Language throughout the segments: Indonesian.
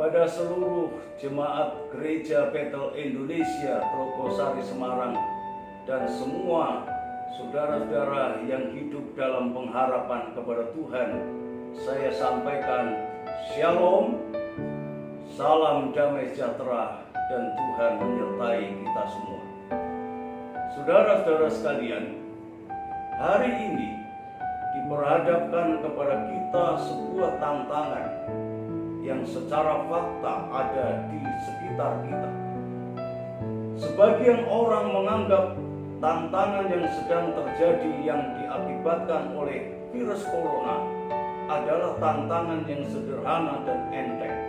kepada seluruh jemaat Gereja Bethel Indonesia Trogosari Semarang dan semua saudara-saudara yang hidup dalam pengharapan kepada Tuhan, saya sampaikan Shalom, salam damai sejahtera, dan Tuhan menyertai kita semua. Saudara-saudara sekalian, hari ini diperhadapkan kepada kita sebuah tantangan yang secara fakta ada di sekitar kita. Sebagian orang menganggap tantangan yang sedang terjadi yang diakibatkan oleh virus corona adalah tantangan yang sederhana dan enteng.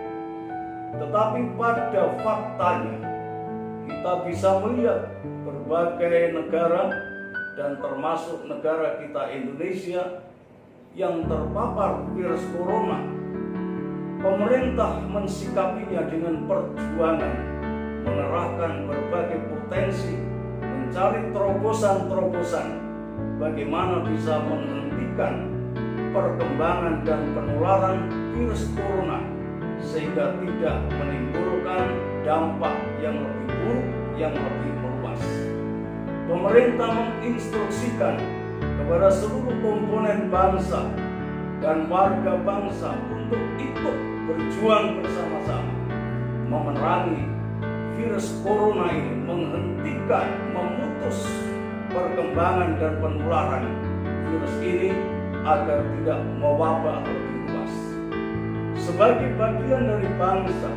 Tetapi pada faktanya, kita bisa melihat berbagai negara dan termasuk negara kita Indonesia yang terpapar virus corona. Pemerintah mensikapinya dengan perjuangan, mengerahkan berbagai potensi, mencari terobosan-terobosan bagaimana bisa menghentikan perkembangan dan penularan virus corona sehingga tidak menimbulkan dampak yang lebih buruk, yang lebih meluas. Pemerintah menginstruksikan kepada seluruh komponen bangsa dan warga bangsa untuk ikut berjuang bersama-sama memerangi virus corona ini, menghentikan, memutus perkembangan dan penularan virus ini agar tidak mewabah lebih luas. Sebagai bagian dari bangsa,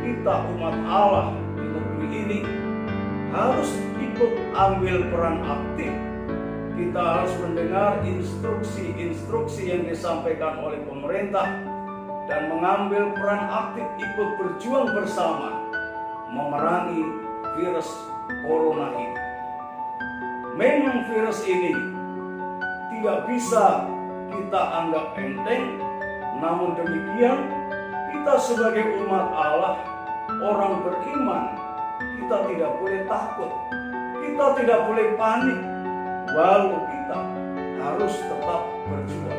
kita umat Allah di negeri ini harus ikut ambil peran aktif. Kita harus mendengar instruksi-instruksi yang disampaikan oleh pemerintah dan mengambil peran aktif ikut berjuang bersama memerangi virus corona ini. Memang virus ini tidak bisa kita anggap enteng, namun demikian kita sebagai umat Allah, orang beriman, kita tidak boleh takut, kita tidak boleh panik, walau kita harus tetap berjuang.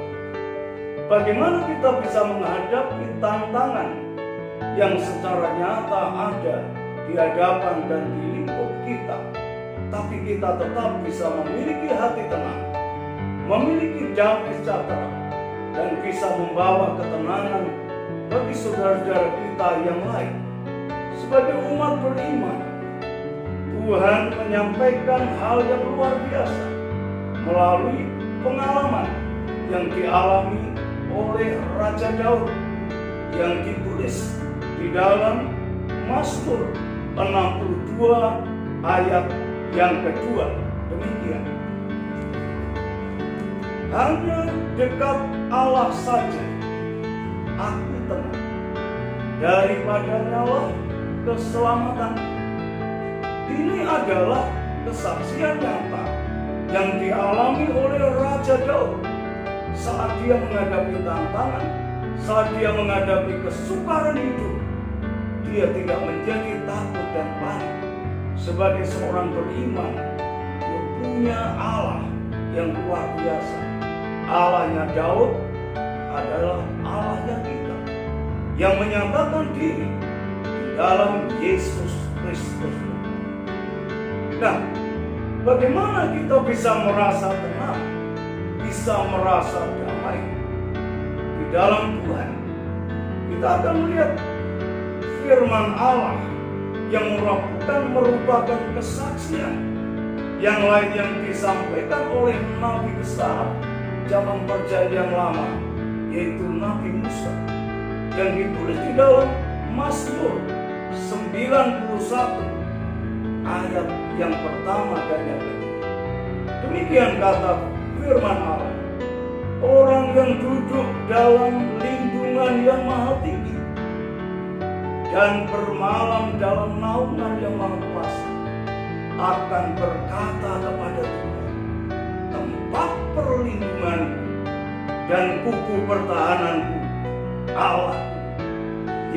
Bagaimana kita bisa menghadapi tantangan yang secara nyata ada di hadapan dan di lingkup kita, tapi kita tetap bisa memiliki hati tenang, memiliki damai sejahtera, dan bisa membawa ketenangan bagi saudara-saudara kita yang lain. Sebagai umat beriman, Tuhan menyampaikan hal yang luar biasa melalui pengalaman yang dialami oleh Raja Daud yang ditulis di dalam Mazmur 62 ayat yang kedua. Demikian, hanya dekat Allah saja aku tenang, daripadanya lah keselamatan. Ini adalah kesaksian nyata yang dialami oleh Raja Daud saat dia menghadapi tantangan, saat dia menghadapi kesukaran hidup. Dia tidak menjadi takut dan panik. Sebagai seorang beriman, dia punya Allah yang luar biasa. Allahnya Daud adalah Allahnya kita, yang menyatakan diri di dalam Yesus Kristus. Nah, bagaimana kita bisa merasa tenang, bisa merasa damai di dalam Tuhan? Kita akan melihat firman Allah yang merupakan kesaksian yang lain yang disampaikan oleh Nabi besar zaman Perjanjian Lama, yaitu Nabi Musa, yang ditulis di dalam Mazmur 91 ayat yang pertama dan yang kedua. Demikian kata firman Allah, orang yang duduk dalam lindungan yang maha tinggi dan bermalam dalam naungan yang maha kuasa akan berkata kepada Tuhan, tempat perlindunganku dan kuku pertahananku, Allah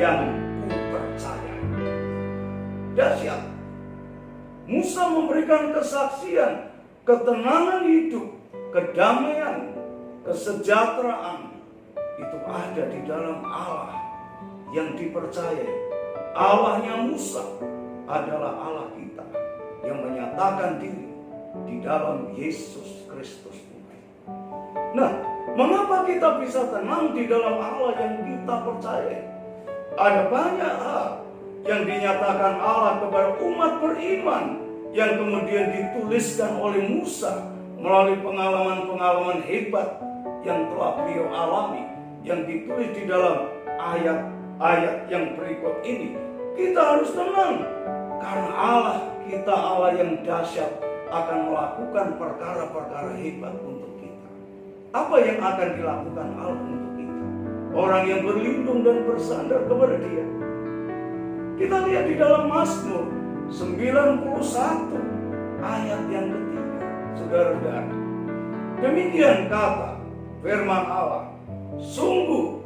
yang kupercayai. Dahsyat, Musa memberikan kesaksian ketenangan hidup, kedamaian, kesejahteraan itu ada di dalam Allah yang dipercayai, Allahnya Musa adalah Allah kita yang menyatakan diri di dalam Yesus Kristus Tuhan. Nah, mengapa kita bisa tenang di dalam Allah yang kita percayai? Ada banyak hal yang dinyatakan Allah kepada umat beriman yang kemudian dituliskan oleh Musa melalui pengalaman-pengalaman hebat yang telah beliau alami, yang ditulis di dalam ayat-ayat yang berikut ini. Kita harus tenang karena Allah kita Allah yang dahsyat akan melakukan perkara-perkara hebat untuk kita. Apa yang akan dilakukan Allah untuk kita? Orang yang berlindung dan bersandar kepada Dia. Kita lihat di dalam Mazmur 91 ayat yang ketiga, saudara-saudara. Demikian kata firman Allah, sungguh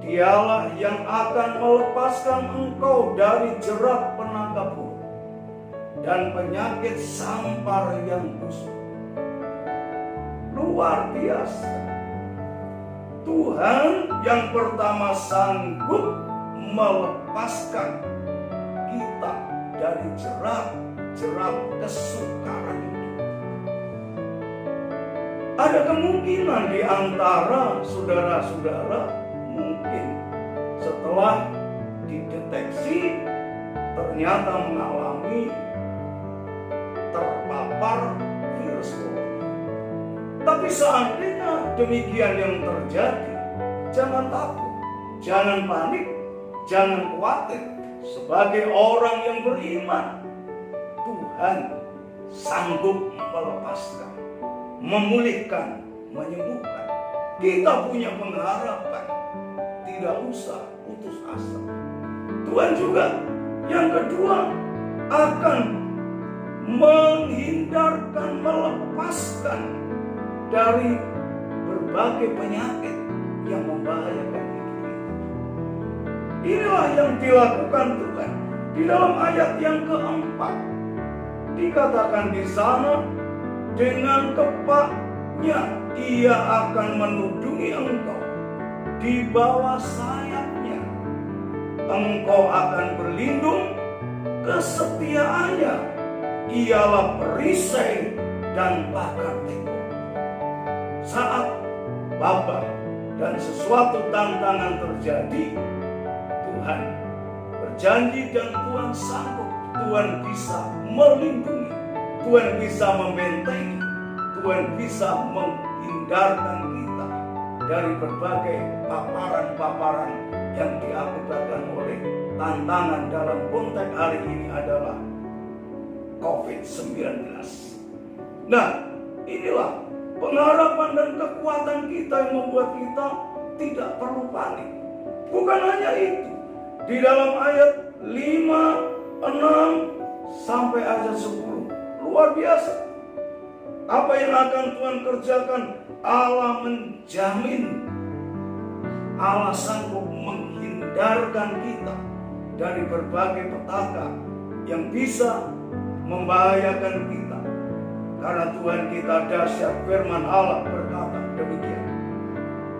Dialah yang akan melepaskan engkau dari jerat penangkap burung dan penyakit sampar yang busuk. Luar biasa. Tuhan yang pertama sanggup melepaskan kita dari jerat kesukaran hidup. Ada kemungkinan di antara saudara-saudara mungkin setelah dideteksi ternyata mengalami terpapar virus corona. Tapi seandainya demikian yang terjadi, jangan takut, jangan panik, jangan khawatir. Sebagai orang yang beriman, Tuhan sanggup melepaskan, memulihkan, menyembuhkan. Kita punya pengharapan, tidak usah putus asa. Tuhan juga yang kedua akan menghindarkan, melepaskan dari berbagai penyakit yang membahayakan hidup kita. Inilah yang dilakukan Tuhan di dalam ayat yang keempat. Dikatakan di sana, dengan kepaknya Ia akan menudungi engkau, di bawah sayapnya engkau akan berlindung. Kesetiaannya ialah perisai dan pagar tembok. Saat wabah dan sesuatu tantangan terjadi, Tuhan berjanji dan Tuhan sanggup. Tuhan bisa melindungi, Tuhan bisa membentengi, Tuhan bisa menghindarkan kita dari berbagai paparan-paparan yang diakibatkan oleh tantangan dalam konteks hari ini adalah COVID-19. Nah, inilah pengharapan dan kekuatan kita yang membuat kita tidak perlu panik. Bukan hanya itu, di dalam ayat 5, 6 sampai ayat 10 luar biasa. Apa yang akan Tuhan kerjakan? Allah menjamin, Allah sanggup menghindarkan kita dari berbagai petaka yang bisa membahayakan kita. Karena Tuhan kita dahsyat. Firman Allah berkata demikian,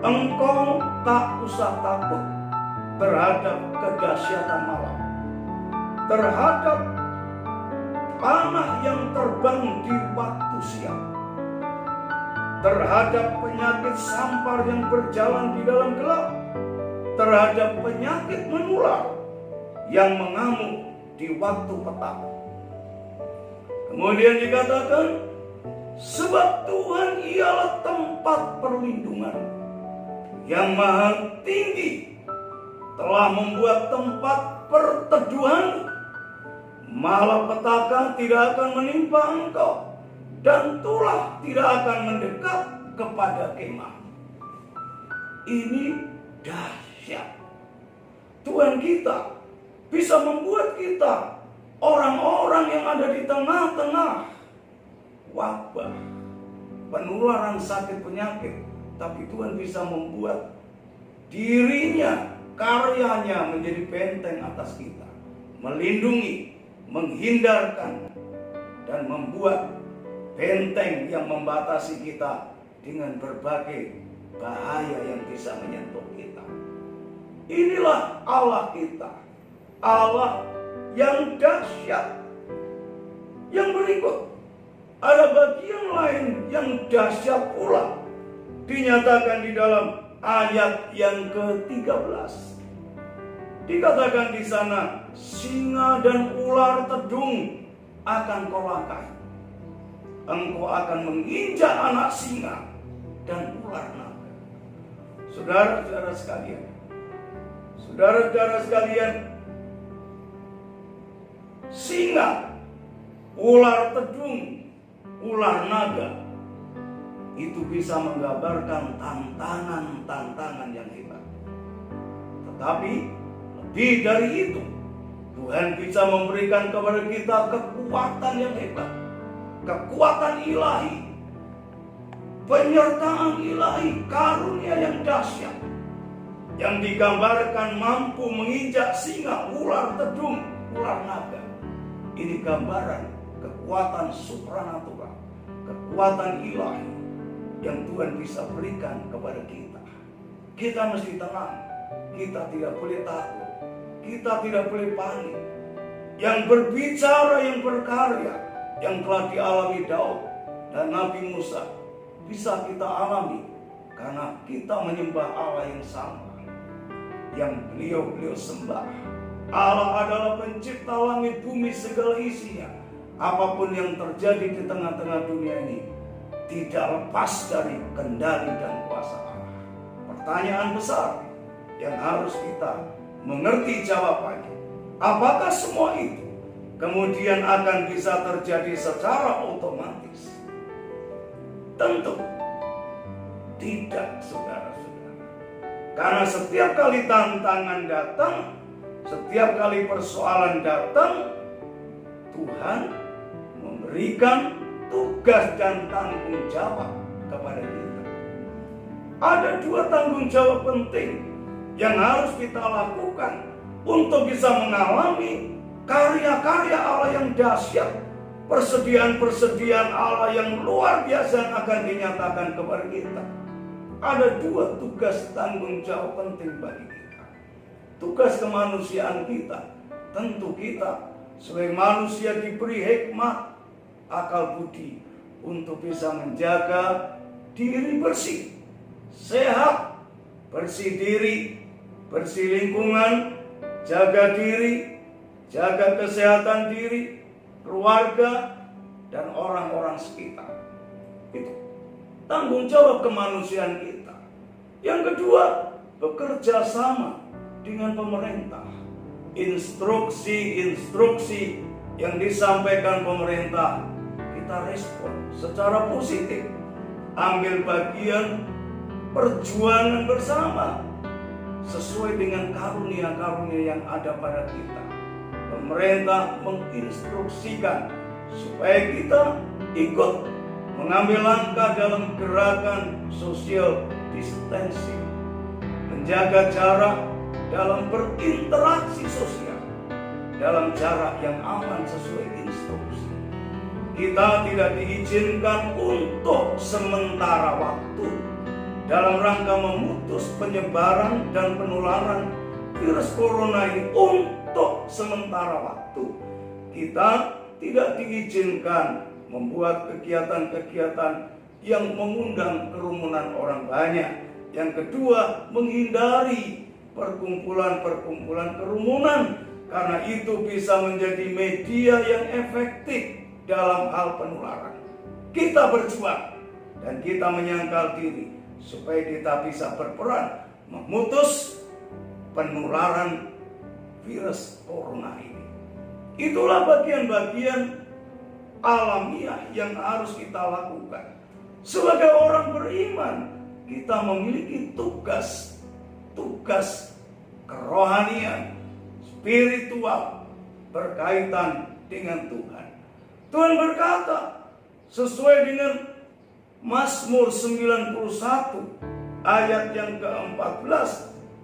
engkau tak usah takut terhadap kedahsyatan malam, terhadap panah yang terbang di waktu siang, terhadap penyakit sampar yang berjalan di dalam gelap, terhadap penyakit menular yang mengamuk di waktu petang. Kemudian dikatakan, sebab Tuhan ialah tempat perlindungan yang maha tinggi, telah membuat tempat perteduhan. Malapetaka tidak akan menimpa engkau, dan tulah tidak akan mendekat kepada kemah. Ini dahsyat. Tuhan kita bisa membuat kita orang-orang yang ada di tengah-tengah wabah, penularan sakit penyakit, tapi Tuhan bisa membuat dirinya, karyanya menjadi benteng atas kita, melindungi, menghindarkan, dan membuat benteng yang membatasi kita dengan berbagai bahaya yang bisa menyentuh kita. Inilah Allah kita, Allah yang dahsyat. Yang berikut, ada bagian lain yang dahsyat pula, dinyatakan di dalam ayat yang ke-13. Dikatakan di sana, singa dan ular tedung akan kau langkahi. Engkau akan menginjak anak singa dan ular naga. Saudara-saudara sekalian, singa, ular tedung, ular naga, itu bisa menggambarkan tantangan-tantangan yang hebat. Tetapi lebih dari itu, Tuhan bisa memberikan kepada kita kekuatan yang hebat, kekuatan ilahi, penyertaan ilahi, karunia yang dahsyat, yang digambarkan mampu menginjak singa, ular tedung, ular naga. Ini gambaran kekuatan supranatural, kekuatan ilahi yang Tuhan bisa berikan kepada kita. Kita mesti tenang, kita tidak boleh takut, kita tidak boleh panik. Yang berbicara, yang berkarya, yang telah dialami Daud dan Nabi Musa, bisa kita alami karena kita menyembah Allah yang sama, yang beliau sembah. Allah adalah pencipta langit bumi segala isinya. Apapun yang terjadi di tengah-tengah dunia ini tidak lepas dari kendali dan kuasa Allah. Pertanyaan besar yang harus kita mengerti jawabannya, apakah semua itu kemudian akan bisa terjadi secara otomatis? Tentu tidak, saudara-saudara. Karena setiap kali tantangan datang, setiap kali persoalan datang, Tuhan memberikan tugas dan tanggung jawab kepada kita. Ada dua tanggung jawab penting yang harus kita lakukan untuk bisa mengalami karya-karya Allah yang dahsyat, persediaan-persediaan Allah yang luar biasa yang akan dinyatakan kepada kita. Ada dua tugas tanggung jawab penting bagi kita. Tugas kemanusiaan kita, tentu kita sebagai manusia diberi hikmat, akal budi untuk bisa menjaga diri bersih, sehat, bersih diri, bersih lingkungan, jaga diri, jaga kesehatan diri, keluarga, dan orang-orang sekitar. Itu tanggung jawab kemanusiaan kita. Yang kedua, bekerja sama dengan pemerintah. Instruksi yang disampaikan pemerintah, kita respon secara positif, ambil bagian perjuangan bersama sesuai dengan karunia-karunia yang ada pada kita. Pemerintah menginstruksikan supaya kita ikut mengambil langkah dalam gerakan social distancing, menjaga jarak dalam berinteraksi sosial, dalam jarak yang aman sesuai instruksi. Kita tidak diizinkan untuk sementara waktu dalam rangka memutus penyebaran dan penularan virus corona ini. Untuk sementara waktu kita tidak diizinkan membuat kegiatan-kegiatan yang mengundang kerumunan orang banyak. Yang kedua, menghindari perkumpulan-perkumpulan kerumunan, karena itu bisa menjadi media yang efektif dalam hal penularan. Kita berjuang dan kita menyangkal diri supaya kita bisa berperan memutus penularan virus corona ini. Itulah bagian-bagian alamiah yang harus kita lakukan. Sebagai orang beriman, kita memiliki tugas kerohanian, spiritual berkaitan dengan Tuhan. Tuhan berkata sesuai dengan Mazmur 91 ayat yang ke-14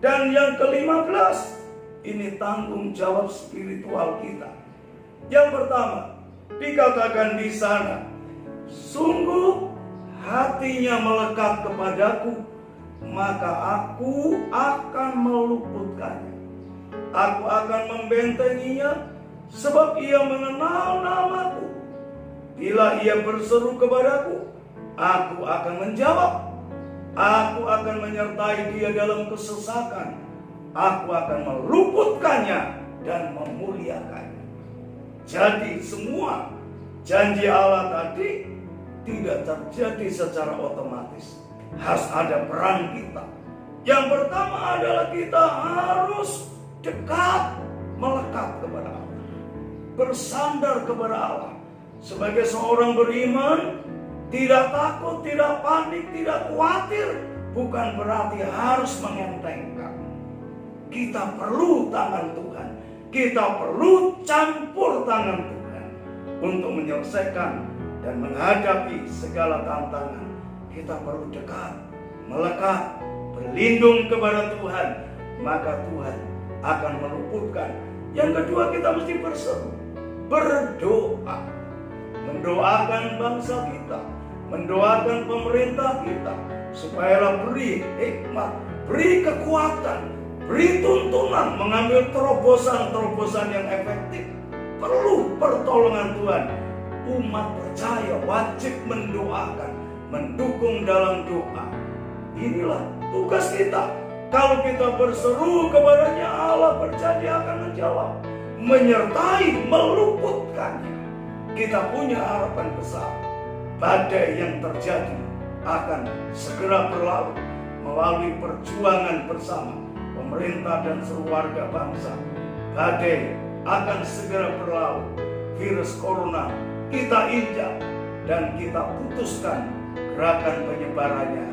dan yang ke-15. Ini tanggung jawab spiritual kita. Yang pertama, dikatakan di sana, sungguh hatinya melekat kepadaku maka aku akan meluputkannya. Aku akan membentenginya, sebab ia mengenal namaku. Bila ia berseru kepadaku, aku akan menjawab. Aku akan menyertai dia dalam kesesakan. Aku akan meluputkannya dan memuliakannya. Jadi semua janji Allah tadi tidak terjadi secara otomatis. Harus ada peran kita. Yang pertama adalah kita harus dekat, melekat kepada Allah, bersandar kepada Allah. Sebagai seorang beriman, tidak takut, tidak panik, tidak khawatir, bukan berarti harus mengentengkan. Kita perlu tangan Tuhan, kita perlu campur tangan Tuhan untuk menyelesaikan dan menghadapi segala tantangan. Kita perlu dekat, melekat, berlindung kepada Tuhan, maka Tuhan akan meluputkan. Yang kedua, kita mesti berseru, berdoa, mendoakan bangsa kita, mendoakan pemerintah kita, supaya beri hikmat, beri kekuatan, beri tuntunan, mengambil terobosan-terobosan yang efektif. Perlu pertolongan Tuhan. Umat percaya wajib mendoakan, mendukung dalam doa. Inilah tugas kita. Kalau kita berseru kepadanya, Allah berjanji akan menjawab, menyertai, meluputkannya. Kita punya harapan besar. Badai yang terjadi akan segera berlalu melalui perjuangan bersama pemerintah dan seluruh warga bangsa. Badai akan segera berlalu. Virus corona kita injak dan kita putuskan gerakan penyebarannya.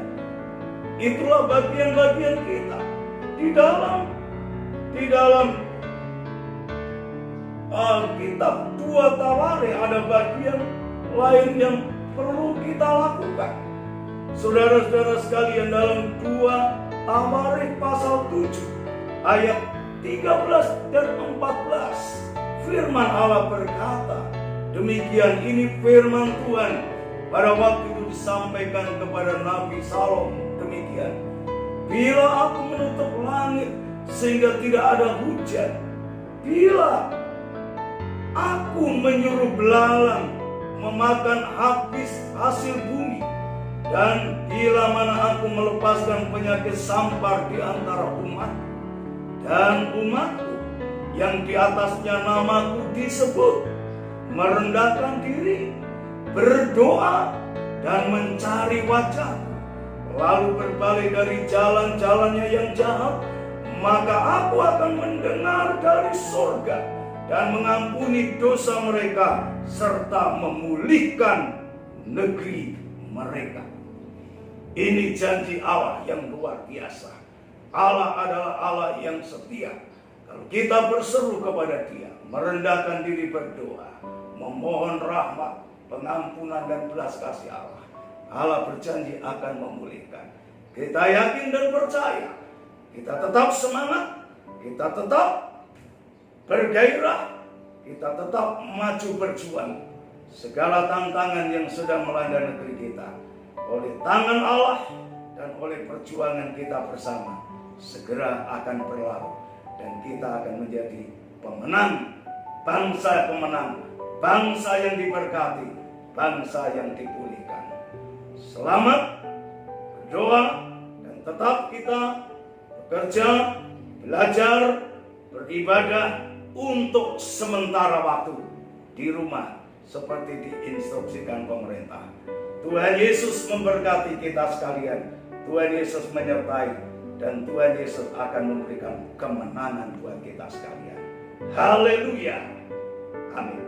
Itulah bagian-bagian kita di dalam kitab 2 Tawarikh ada bagian lain yang perlu kita lakukan. Saudara-saudara sekalian, dalam 2 Tawarikh pasal 7 ayat 13 dan 14, firman Allah berkata, demikian ini firman Tuhan pada waktu itu disampaikan kepada Nabi Salomo, demikian, bila aku menutup langit sehingga tidak ada hujan, bila aku menyuruh belalang memakan habis hasil bumi, dan bila mana aku melepaskan penyakit sampar di antara umat, dan umatku yang di atasnya namaku disebut merendahkan diri, berdoa dan mencari wajahku, lalu berbalik dari jalan-jalannya yang jahat, maka aku akan mendengar dari surga dan mengampuni dosa mereka serta memulihkan negeri mereka. Ini janji Allah yang luar biasa. Allah adalah Allah yang setia. Kalau kita berseru kepada Dia, merendahkan diri berdoa, memohon rahmat, pengampunan dan belas kasih Allah, Allah berjanji akan memulihkan. Kita yakin dan percaya. Kita tetap semangat, kita tetap bergairah, kita tetap maju berjuang. Segala tantangan yang sedang melanda negeri kita, oleh tangan Allah dan oleh perjuangan kita bersama, segera akan berlalu. Dan kita akan menjadi pemenang, bangsa pemenang, bangsa yang diberkati, bangsa yang dipulihkan. Selamat berdoa dan tetap kita bekerja, belajar, beribadah untuk sementara waktu di rumah seperti diinstruksikan pemerintah. Tuhan Yesus memberkati kita sekalian. Tuhan Yesus menyertai dan Tuhan Yesus akan memberikan kemenangan buat kita sekalian. Haleluya. Amin.